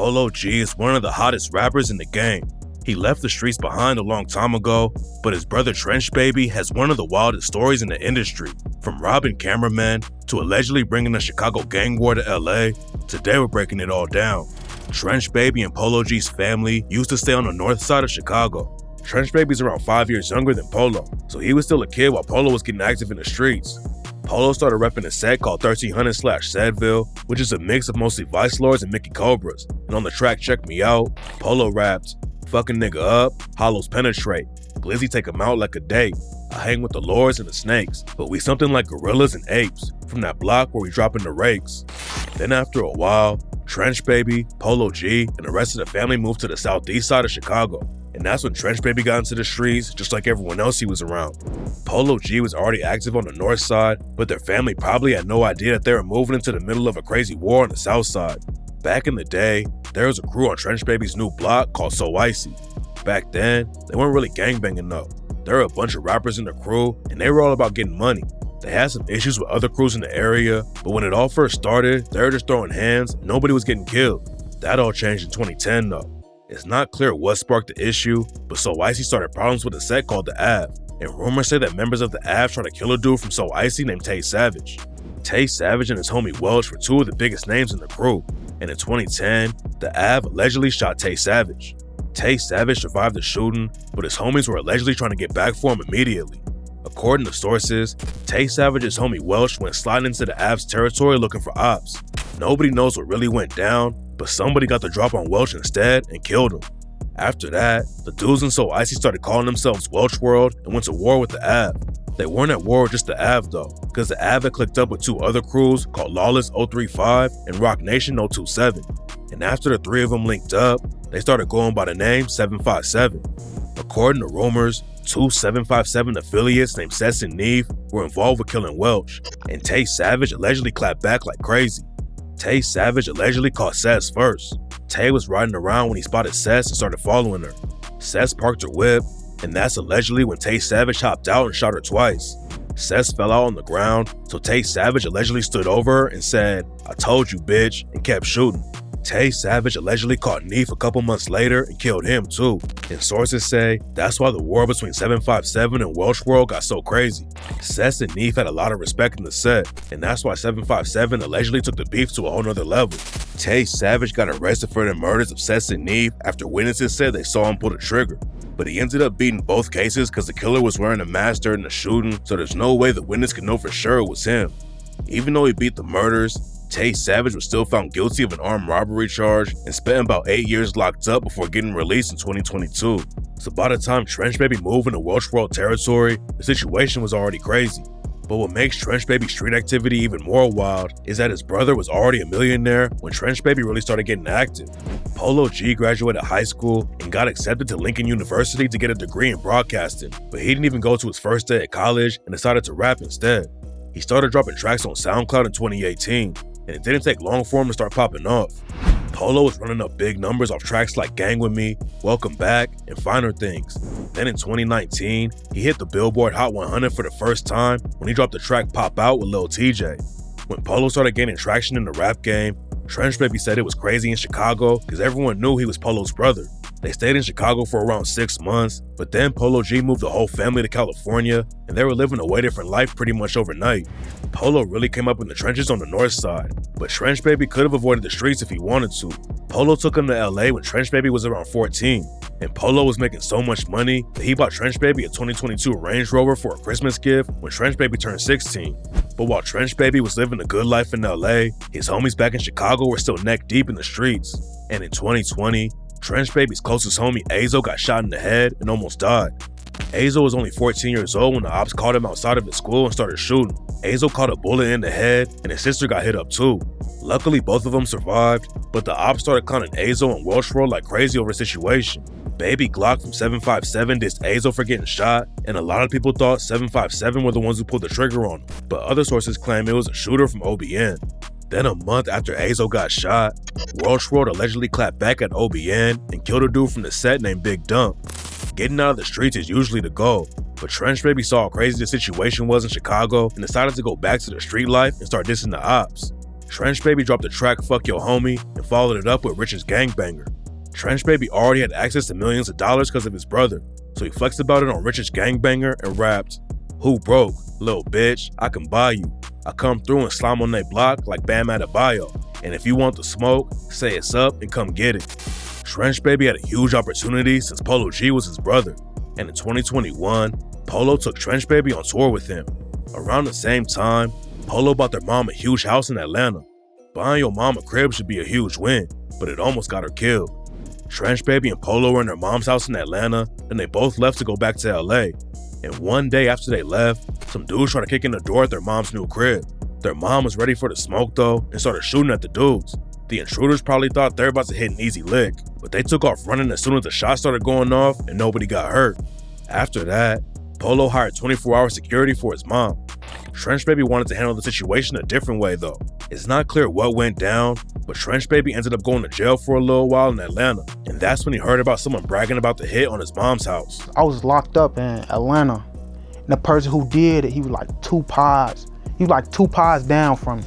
Polo G is one of the hottest rappers in the game. He left the streets behind a long time ago, but his brother Trench Baby has one of the wildest stories in the industry. From robbing cameramen to allegedly bringing a Chicago gang war to LA, today we're breaking it all down. Trench Baby and Polo G's family used to stay on the north side of Chicago. Trench Baby's around 5 years younger than Polo, so he was still a kid while Polo was getting active in the streets. Polo started repping a set called 1300/Sedville, which is a mix of mostly Vice Lords and Mickey Cobras. And on the track Check Me Out, Polo rapped, "Fucking nigga up, hollows penetrate, glizzy take 'em out like a date. I hang with the lords and the snakes, but we something like gorillas and apes, from that block where we dropping the rakes." Then after a while, Trench Baby, Polo G, and the rest of the family moved to the southeast side of Chicago. And that's when Trench Baby got into the streets, just like everyone else he was around. Polo G was already active on the north side, but their family probably had no idea that they were moving into the middle of a crazy war on the south side. Back in the day, there was a crew on Trench Baby's new block called So Icy. Back then, they weren't really gangbanging though. There were a bunch of rappers in the crew, and they were all about getting money. They had some issues with other crews in the area, but when it all first started, they were just throwing hands, and nobody was getting killed. That all changed in 2010 though. It's not clear what sparked the issue, but So Icy started problems with a set called the Ave, and rumors say that members of the Ave tried to kill a dude from So Icy named Tay Savage. Tay Savage and his homie Welch were two of the biggest names in the crew, and in 2010, the Ave allegedly shot Tay Savage. Tay Savage survived the shooting, but his homies were allegedly trying to get back for him immediately. According to sources, Tay Savage's homie Welch went sliding into the Ave's territory looking for ops. Nobody knows what really went down, but somebody got the drop on Welch instead and killed him. After that, the dudes in So Icy started calling themselves Welch World and went to war with the Ave. They weren't at war with just the Ave though, because the Ave had clicked up with two other crews called Lawless 035 and Rock Nation 027. And after the three of them linked up, they started going by the name 757. According to rumors, two 757 affiliates named Sess and Neve were involved with killing Welch, and Tay Savage allegedly clapped back like crazy. Tay Savage allegedly caught Sess first. Tay was riding around when he spotted Sess and started following her. Sess parked her whip, and that's allegedly when Tay Savage hopped out and shot her twice. Sess fell out on the ground, so Tay Savage allegedly stood over her and said, "I told you, bitch," and kept shooting. Tay Savage allegedly caught Neef a couple months later and killed him too. And sources say that's why the war between 757 and Welch World got so crazy. Sess and Neef had a lot of respect in the set, and that's why 757 allegedly took the beef to a whole nother level. Tay Savage got arrested for the murders of Sess and Neef after witnesses said they saw him pull the trigger. But he ended up beating both cases because the killer was wearing a mask during the shooting, so there's no way the witness could know for sure it was him. Even though he beat the murders, Tay Savage was still found guilty of an armed robbery charge and spent about 8 years locked up before getting released in 2022. So by the time Trench Baby moved into Welch World territory, the situation was already crazy. But what makes Trench Baby's street activity even more wild is that his brother was already a millionaire when Trench Baby really started getting active. Polo G graduated high school and got accepted to Lincoln University to get a degree in broadcasting, but he didn't even go to his first day at college and decided to rap instead. He started dropping tracks on SoundCloud in 2018, and it didn't take long for him to start popping off. Polo was running up big numbers off tracks like Gang With Me, Welcome Back, and Finer Things. Then in 2019, he hit the Billboard Hot 100 for the first time when he dropped the track Pop Out with Lil TJ. When Polo started gaining traction in the rap game, Trench Baby said it was crazy in Chicago because everyone knew he was Polo's brother. They stayed in Chicago for around 6 months, but then Polo G moved the whole family to California, and they were living a way different life pretty much overnight. Polo really came up in the trenches on the north side, but Trench Baby could have avoided the streets if he wanted to. Polo took him to LA when Trench Baby was around 14, and Polo was making so much money that he bought Trench Baby a 2022 Range Rover for a Christmas gift when Trench Baby turned 16. But while Trench Baby was living a good life in LA, his homies back in Chicago were still neck deep in the streets. And in 2020, Trench Baby's closest homie Azo got shot in the head and almost died. Azo was only 14 years old when the ops called him outside of his school and started shooting. Azo caught a bullet in the head and his sister got hit up too. Luckily both of them survived, but the ops started clowning Azo and Welch World like crazy over the situation. Baby Glock from 757 dissed Azo for getting shot, and a lot of people thought 757 were the ones who pulled the trigger on him, but other sources claim it was a shooter from OBN. Then a month after Azo got shot, Welch World allegedly clapped back at OBN and killed a dude from the set named Big Dump. Getting out of the streets is usually the goal, but Trench Baby saw how crazy the situation was in Chicago and decided to go back to the street life and start dissing the ops. Trench Baby dropped the track Fuck Your Homie and followed it up with Rich's Gangbanger. Trench Baby already had access to millions of dollars because of his brother, so he flexed about it on Rich's Gangbanger and rapped, "Who broke? Little bitch, I can buy you. I come through and slime on they block like Bam Adebayo. And if you want the smoke, say it's up and come get it." Trench Baby had a huge opportunity since Polo G was his brother, and in 2021, Polo took Trench Baby on tour with him. Around the same time, Polo bought their mom a huge house in Atlanta. Buying your mom a crib should be a huge win, but it almost got her killed. Trench Baby and Polo were in their mom's house in Atlanta, and they both left to go back to LA. And one day after they left, some dudes tried to kick in the door at their mom's new crib. Their mom was ready for the smoke though and started shooting at the dudes. The intruders probably thought they were about to hit an easy lick, but they took off running as soon as the shots started going off and nobody got hurt. After that, Polo hired 24-hour security for his mom. Trench Baby wanted to handle the situation a different way though. It's not clear what went down, but Trench Baby ended up going to jail for a little while in Atlanta, and that's when he heard about someone bragging about the hit on his mom's house. I was locked up in Atlanta, and the person who did it, he was like 2 pods. He was like 2 pods down from me.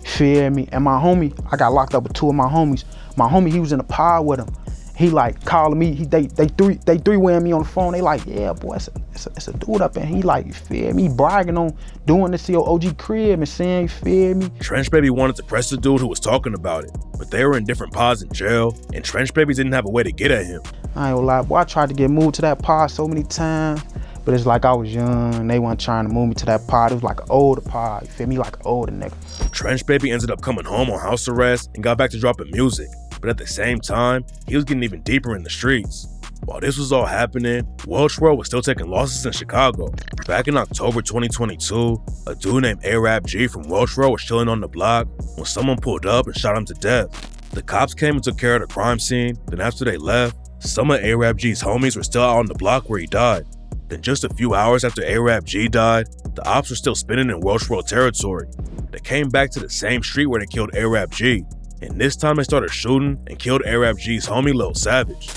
Feel me? And my homie, I got locked up with 2 of my homies. My homie, he was in a pod with him. He like calling me. They three-waying me on the phone. They like, yeah, boy, it's a dude up in. He like, you feel me? Bragging on doing this to your OG crib and saying, you feel me? Trench Baby wanted to press the dude who was talking about it, but they were in different pods in jail, and Trench Baby didn't have a way to get at him. I ain't gonna lie, boy, I tried to get moved to that pod so many times, but it's like I was young. They weren't trying to move me to that pod. It was like an older pod. You feel me? Like an older nigga. Trench Baby ended up coming home on house arrest and got back to dropping music. But at the same time, he was getting even deeper in the streets. While this was all happening, Welch World was still taking losses in Chicago. Back in October 2022, a dude named A-Rap G from Welch World was chilling on the block when someone pulled up and shot him to death. The cops came and took care of the crime scene, then after they left, some of A-Rap G's homies were still out on the block where he died. Then just a few hours after A-Rap G died, the ops were still spinning in Welch World territory. They came back to the same street where they killed A-Rap G, and this time they started shooting and killed A-Rap G's homie Lil Savage.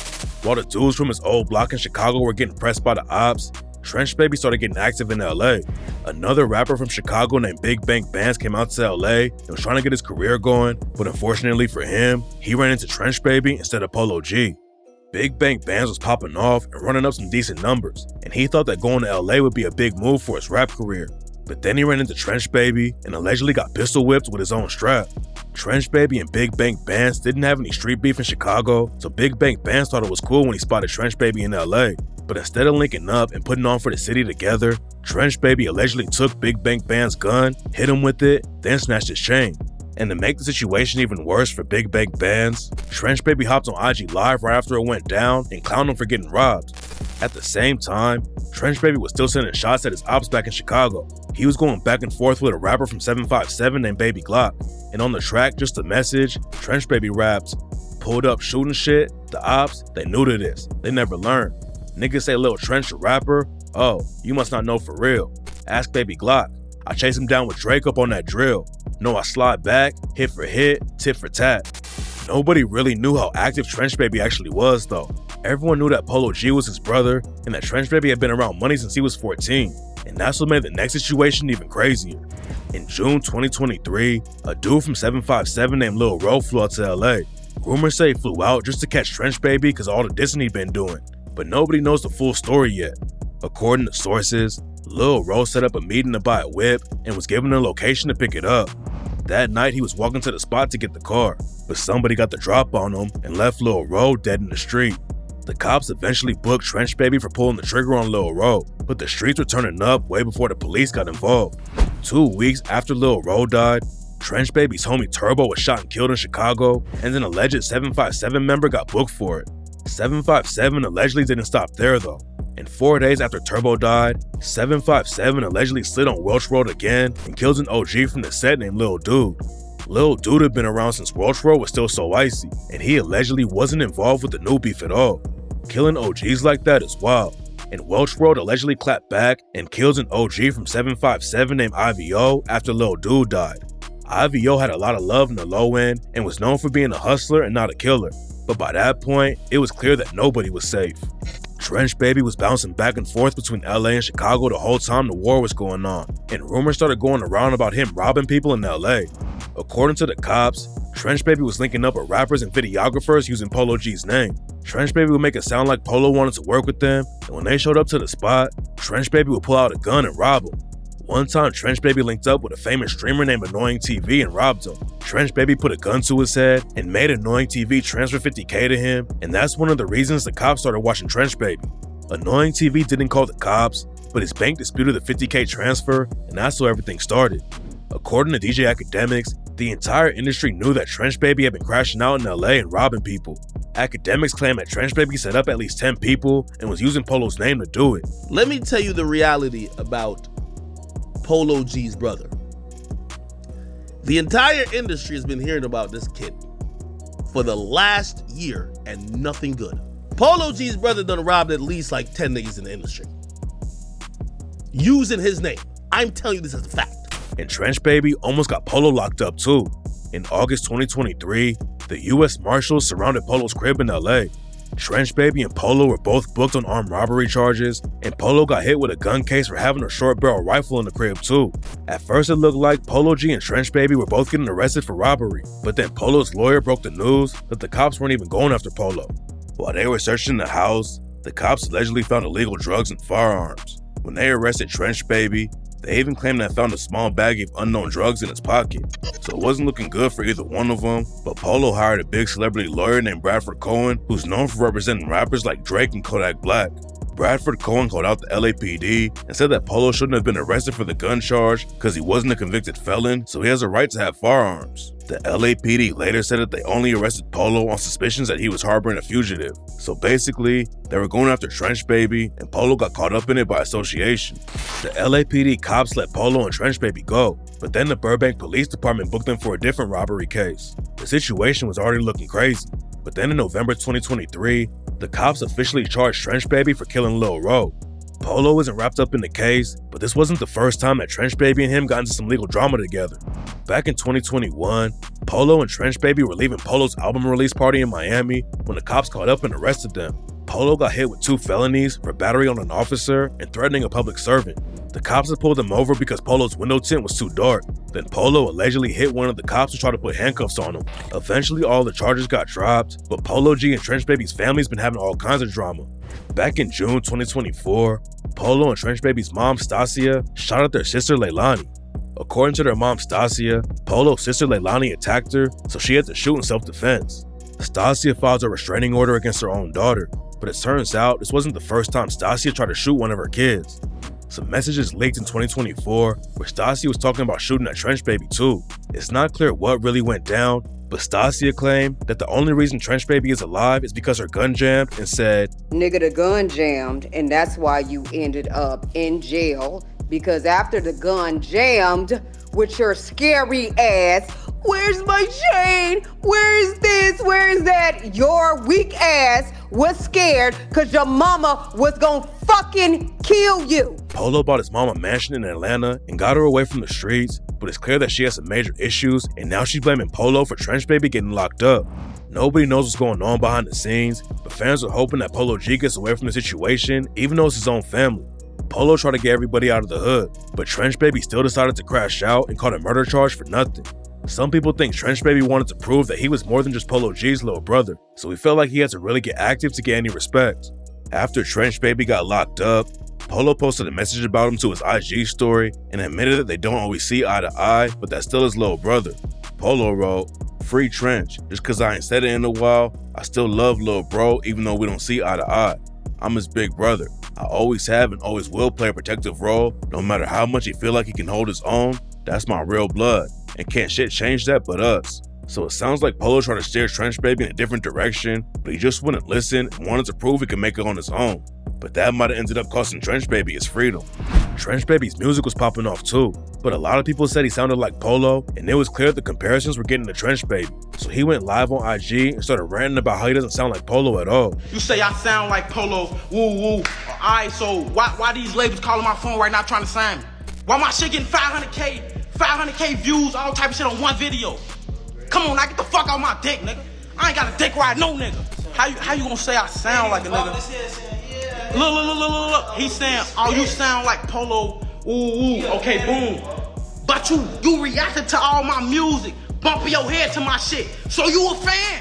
While the dudes from his old block in Chicago were getting pressed by the ops, Trench Baby started getting active in LA. Another rapper from Chicago named Big Bank Bands came out to LA and was trying to get his career going, but unfortunately for him, he ran into Trench Baby instead of Polo G. Big Bank Bands was popping off and running up some decent numbers, and he thought that going to LA would be a big move for his rap career. But then he ran into Trench Baby and allegedly got pistol whipped with his own strap. Trench Baby and Big Bank Bands didn't have any street beef in Chicago, so Big Bank Bands thought it was cool when he spotted Trench Baby in LA. But instead of linking up and putting on for the city together, Trench Baby allegedly took Big Bank Band's gun, hit him with it, then snatched his chain. And to make the situation even worse for Big Bank Bands, Trench Baby hopped on IG Live right after it went down and clowned him for getting robbed. At the same time, Trench Baby was still sending shots at his ops back in Chicago. He was going back and forth with a rapper from 757 named Baby Glock. And on the track, Just a Message, Trench Baby raps, "Pulled up shooting shit, the ops, they new to this, they never learned. Niggas say Lil Trench a rapper, oh, you must not know for real. Ask Baby Glock, I chase him down with Drake up on that drill. No, I slide back, hit for hit, tit for tat." Nobody really knew how active Trench Baby actually was though. Everyone knew that Polo G was his brother and that Trench Baby had been around money since he was 14. And that's what made the next situation even crazier. In June 2023, a dude from 757 named Lil Ro flew out to LA. Rumors say he flew out just to catch Trench Baby because of all the dissing he'd been doing, but nobody knows the full story yet. According to sources, Lil Ro set up a meeting to buy a whip and was given a location to pick it up. That night, he was walking to the spot to get the car, but somebody got the drop on him and left Lil Ro dead in the street. The cops eventually booked Trench Baby for pulling the trigger on Lil Ro, but the streets were turning up way before the police got involved. 2 weeks after Lil Ro died, Trench Baby's homie Turbo was shot and killed in Chicago, and an alleged 757 member got booked for it. 757 allegedly didn't stop there though. And 4 days after Turbo died, 757 allegedly slid on Welch Road again and killed an OG from the set named Lil Dude. Lil Dude had been around since Welch Road was still so icy, and he allegedly wasn't involved with the new beef at all. Killing OGs like that is wild, and Welch Road allegedly clapped back and killed an OG from 757 named IVO after Lil Dude died. IVO had a lot of love in the low end and was known for being a hustler and not a killer, but by that point, it was clear that nobody was safe. Trench Baby was bouncing back and forth between LA and Chicago the whole time the war was going on, and rumors started going around about him robbing people in LA. According to the cops, Trench Baby was linking up with rappers and videographers using Polo G's name. Trench Baby would make it sound like Polo wanted to work with them, and when they showed up to the spot, Trench Baby would pull out a gun and rob them. One time, Trench Baby linked up with a famous streamer named Annoying TV and robbed him. Trench Baby put a gun to his head and made Annoying TV transfer $50K to him, and that's one of the reasons the cops started watching Trench Baby. Annoying TV didn't call the cops, but his bank disputed the $50K transfer, and that's how everything started. According to DJ Academics, the entire industry knew that Trench Baby had been crashing out in LA and robbing people. Academics claim that Trench Baby set up at least 10 people and was using Polo's name to do it. Let me tell you the reality about Polo G's brother. The entire industry has been hearing about this kid for the last year and nothing good. Polo G's brother done robbed at least like 10 niggas in the industry using his name. I'm telling you this as a fact. And Trench Baby almost got Polo locked up too. In August 2023, the US Marshals surrounded Polo's crib in LA. Trench Baby and Polo were both booked on armed robbery charges, and Polo got hit with a gun case for having a short barrel rifle in the crib too. At first it looked like Polo G and Trench Baby were both getting arrested for robbery, but then Polo's lawyer broke the news that the cops weren't even going after Polo. While they were searching the house, the cops allegedly found illegal drugs and firearms. When they arrested Trench Baby, they even claimed they found a small bag of unknown drugs in his pocket. So it wasn't looking good for either one of them, but Polo hired a big celebrity lawyer named Bradford Cohen, who's known for representing rappers like Drake and Kodak Black. Bradford Cohen called out the LAPD and said that Polo shouldn't have been arrested for the gun charge because he wasn't a convicted felon, so he has a right to have firearms. The LAPD later said that they only arrested Polo on suspicions that he was harboring a fugitive. So basically, they were going after Trench Baby, and Polo got caught up in it by association. The LAPD cops let Polo and Trench Baby go, but then the Burbank Police Department booked them for a different robbery case. The situation was already looking crazy, but then in November 2023, the cops officially charged Trench Baby for killing Lil Ro. Polo wasn't wrapped up in the case, but this wasn't the first time that Trench Baby and him got into some legal drama together. Back in 2021, Polo and Trench Baby were leaving Polo's album release party in Miami when the cops caught up and arrested them. Polo got hit with 2 felonies for battery on an officer and threatening a public servant. The cops had pulled him over because Polo's window tint was too dark. Then Polo allegedly hit one of the cops to try to put handcuffs on him. Eventually, all the charges got dropped, but Polo G and Trench Baby's family's been having all kinds of drama. Back in June 2024, Polo and Trench Baby's mom, Stasia, shot at their sister, Leilani. According to their mom, Stasia, Polo's sister, Leilani, attacked her, so she had to shoot in self-defense. Stasia filed a restraining order against her own daughter, but it turns out this wasn't the first time Stasia tried to shoot one of her kids. Some messages leaked in 2024 where Stasia was talking about shooting at Trench Baby too. It's not clear what really went down, but Stasia claimed that the only reason Trench Baby is alive is because her gun jammed and said, "Nigga, the gun jammed, and that's why you ended up in jail. Because after the gun jammed with your scary ass, where's my chain? Where is this? Where is that? Your weak ass was scared because your mama was gonna fucking kill you." Polo bought his mom a mansion in Atlanta and got her away from the streets, but it's clear that she has some major issues, and now she's blaming Polo for Trench Baby getting locked up. Nobody knows what's going on behind the scenes, but fans are hoping that Polo G gets away from the situation, even though it's his own family. Polo tried to get everybody out of the hood, but Trench Baby still decided to crash out and caught a murder charge for nothing. Some people think Trench Baby wanted to prove that he was more than just Polo G's little brother, so he felt like he had to really get active to get any respect. After Trench Baby got locked up, Polo posted a message about him to his IG story and admitted that they don't always see eye to eye, but that's still his little brother. Polo wrote, "Free Trench, just cause I ain't said it in a while, I still love little bro even though we don't see eye to eye. I'm his big brother. I always have and always will play a protective role, no matter how much he feel like he can hold his own. That's my real blood, and can't shit change that but us." So it sounds like Polo tried to steer Trench Baby in a different direction, but he just wouldn't listen and wanted to prove he could make it on his own. But that might have ended up costing Trench Baby his freedom. Trench Baby's music was popping off too, but a lot of people said he sounded like Polo, and it was clear the comparisons were getting to Trench Baby. So he went live on IG and started ranting about how he doesn't sound like Polo at all. "You say I sound like Polo, woo woo. Alright, so why these labels calling my phone right now trying to sign me? Why my shit getting 500K views, all type of shit on one video? Come on, now get the fuck out my dick, nigga. I ain't got a dick ride, no nigga. How you gonna say I sound like a nigga? Look. He's saying, oh, you sound like Polo, ooh, okay, boom. But you reacted to all my music. bumping your head to my shit. So you a fan.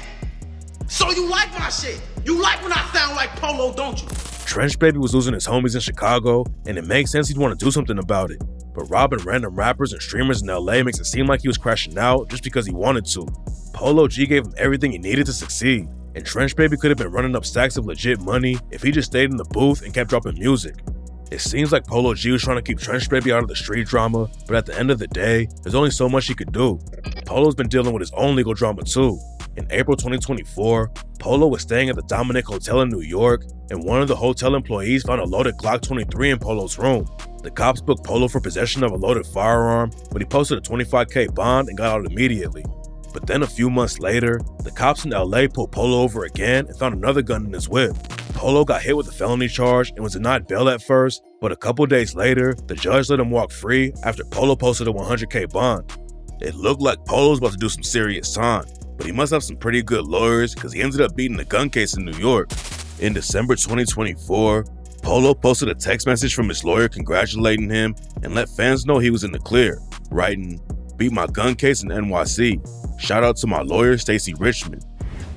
So you like my shit. You like when I sound like Polo, don't you? Trench Baby was losing his homies in Chicago, and it makes sense he'd want to do something about it. But robbing random rappers and streamers in LA makes it seem like he was crashing out just because he wanted to. Polo G gave him everything he needed to succeed, and Trench Baby could have been running up stacks of legit money if he just stayed in the booth and kept dropping music. It seems like Polo G was trying to keep Trench Baby out of the street drama, but at the end of the day, there's only so much he could do. Polo's been dealing with his own legal drama too. In April 2024, Polo was staying at the Dominic Hotel in New York, and one of the hotel employees found a loaded Glock 23 in Polo's room. The cops booked Polo for possession of a loaded firearm, but he posted a $25K bond and got out immediately. But then a few months later, the cops in LA pulled Polo over again and found another gun in his whip. Polo got hit with a felony charge and was denied bail at first, but a couple days later, the judge let him walk free after Polo posted a $100K bond. It looked like Polo was about to do some serious time, but he must have some pretty good lawyers because he ended up beating the gun case in New York. In December 2024, Polo posted a text message from his lawyer congratulating him and let fans know he was in the clear, writing, "Beat my gun case in NYC. Shout out to my lawyer, Stacey Richmond."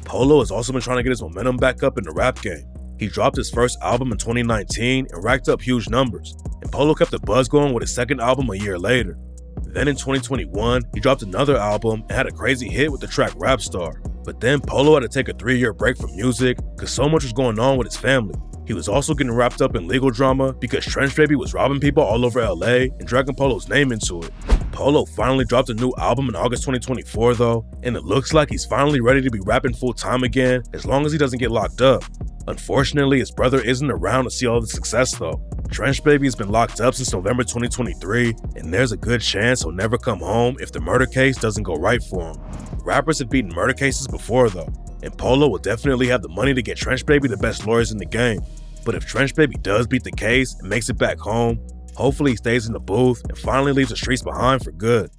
Polo has also been trying to get his momentum back up in the rap game. He dropped his first album in 2019 and racked up huge numbers, and Polo kept the buzz going with his second album a year later. Then in 2021, he dropped another album and had a crazy hit with the track Rap Star. But then Polo had to take a 3-year break from music because so much was going on with his family. He was also getting wrapped up in legal drama because Trench Baby was robbing people all over LA and dragging Polo's name into it. Polo finally dropped a new album in August 2024 though, and it looks like he's finally ready to be rapping full time again as long as he doesn't get locked up. Unfortunately, his brother isn't around to see all the success though. Trench Baby has been locked up since November 2023, and there's a good chance he'll never come home if the murder case doesn't go right for him. Rappers have beaten murder cases before though, and Polo will definitely have the money to get Trench Baby the best lawyers in the game. But if Trench Baby does beat the case and makes it back home, hopefully he stays in the booth and finally leaves the streets behind for good.